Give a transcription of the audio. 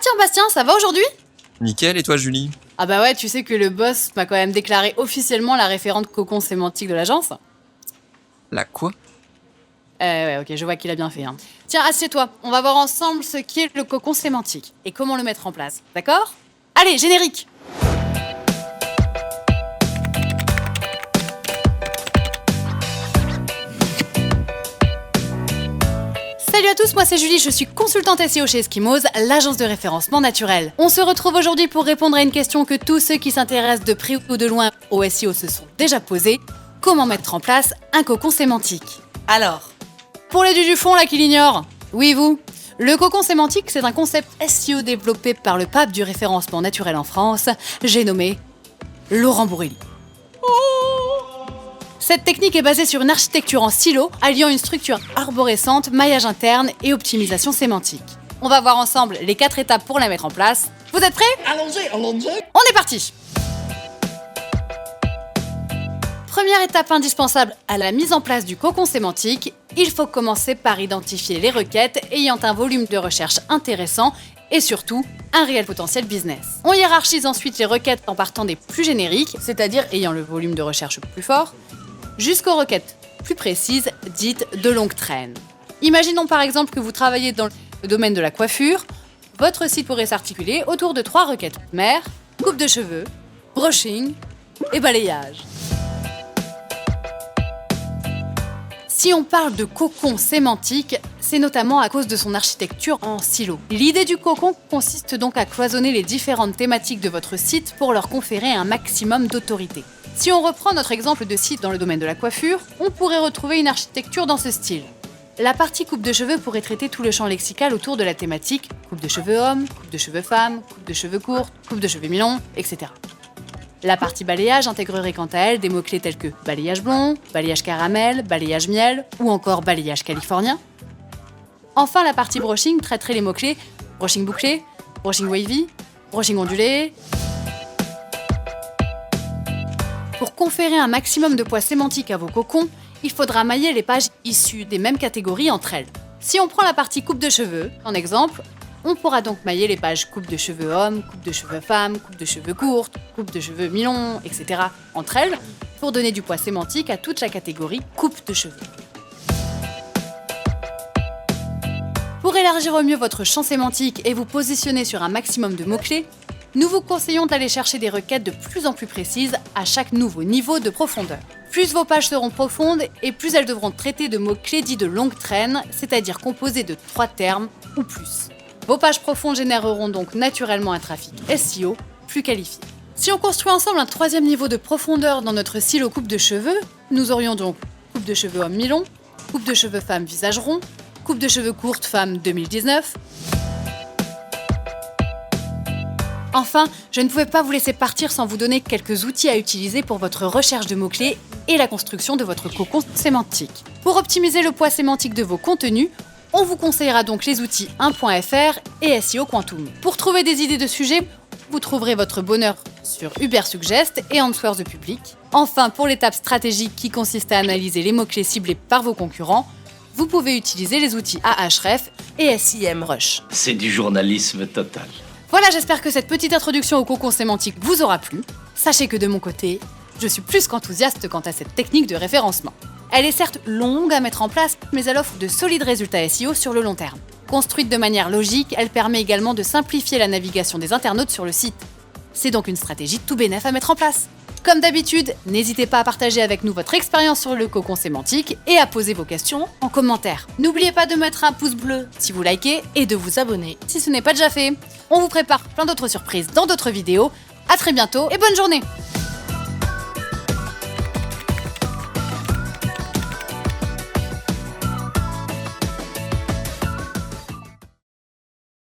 tiens Bastien, ça va aujourd'hui? Nickel, et toi Julie? Ah bah ouais, tu sais que le boss m'a quand même déclaré officiellement la référente cocon sémantique de l'agence. La quoi? Ouais, ok, je vois qu'il a bien fait. Hein. Tiens, assieds-toi, on va voir ensemble ce qu'est le cocon sémantique et comment le mettre en place, d'accord? Allez, générique! Salut à tous, moi c'est Julie, je suis consultante SEO chez Eskimos, l'agence de référencement naturel. On se retrouve aujourd'hui pour répondre à une question que tous ceux qui s'intéressent de près ou de loin au SEO se sont déjà posées. Comment mettre en place un cocon sémantique? Alors, pour les du fond là qui l'ignorent, oui vous, le cocon sémantique c'est un concept SEO développé par le pape du référencement naturel en France, j'ai nommé Laurent Bourrelli. Cette technique est basée sur une architecture en silo, alliant une structure arborescente, maillage interne et optimisation sémantique. On va voir ensemble les 4 étapes pour la mettre en place. Vous êtes prêts? Allons-y. On est parti! Première étape indispensable à la mise en place du cocon sémantique, il faut commencer par identifier les requêtes ayant un volume de recherche intéressant et surtout un réel potentiel business. On hiérarchise ensuite les requêtes en partant des plus génériques, c'est-à-dire ayant le volume de recherche plus fort, jusqu'aux requêtes plus précises, dites de longue traîne. Imaginons par exemple que vous travaillez dans le domaine de la coiffure. Votre site pourrait s'articuler autour de 3 requêtes mères, coupe de cheveux, brushing et balayage. Si on parle de cocon sémantique, c'est notamment à cause de son architecture en silo. L'idée du cocon consiste donc à cloisonner les différentes thématiques de votre site pour leur conférer un maximum d'autorité. Si on reprend notre exemple de site dans le domaine de la coiffure, on pourrait retrouver une architecture dans ce style. La partie coupe de cheveux pourrait traiter tout le champ lexical autour de la thématique coupe de cheveux homme, coupe de cheveux femme, coupe de cheveux courte, coupe de cheveux mi-long, etc. La partie balayage intégrerait quant à elle des mots-clés tels que balayage blond, balayage caramel, balayage miel ou encore balayage californien. Enfin, la partie brushing traiterait les mots-clés brushing bouclé, brushing wavy, brushing ondulé. Pour conférer un maximum de poids sémantique à vos cocons, il faudra mailler les pages issues des mêmes catégories entre elles. Si on prend la partie coupe de cheveux, en exemple, on pourra donc mailler les pages coupe de cheveux homme, coupe de cheveux femme, coupe de cheveux courte, coupe de cheveux mi-long, etc. entre elles, pour donner du poids sémantique à toute la catégorie coupe de cheveux. Pour élargir au mieux votre champ sémantique et vous positionner sur un maximum de mots-clés, nous vous conseillons d'aller chercher des requêtes de plus en plus précises à chaque nouveau niveau de profondeur. Plus vos pages seront profondes et plus elles devront traiter de mots-clés dits de longue traîne, c'est-à-dire composés de 3 termes ou plus. Vos pages profondes généreront donc naturellement un trafic SEO plus qualifié. Si on construit ensemble un 3e niveau de profondeur dans notre silo coupe de cheveux, nous aurions donc coupe de cheveux homme mi-long, coupe de cheveux femme visage rond, coupe de cheveux courte femme 2019. Enfin, je ne pouvais pas vous laisser partir sans vous donner quelques outils à utiliser pour votre recherche de mots-clés et la construction de votre cocon sémantique. Pour optimiser le poids sémantique de vos contenus, on vous conseillera donc les outils 1.fr et SEO Quantum. Pour trouver des idées de sujets, vous trouverez votre bonheur sur Ubersuggest et Answer the Public. Enfin, pour l'étape stratégique qui consiste à analyser les mots-clés ciblés par vos concurrents, vous pouvez utiliser les outils Ahref et SEMrush. C'est du journalisme total. Voilà, j'espère que cette petite introduction au cocon sémantique vous aura plu. Sachez que de mon côté, je suis plus qu'enthousiaste quant à cette technique de référencement. Elle est certes longue à mettre en place, mais elle offre de solides résultats SEO sur le long terme. Construite de manière logique, elle permet également de simplifier la navigation des internautes sur le site. C'est donc une stratégie tout bénef à mettre en place. Comme d'habitude, n'hésitez pas à partager avec nous votre expérience sur le cocon sémantique et à poser vos questions en commentaire. N'oubliez pas de mettre un pouce bleu si vous likez et de vous abonner si ce n'est pas déjà fait. On vous prépare plein d'autres surprises dans d'autres vidéos. À très bientôt et bonne journée!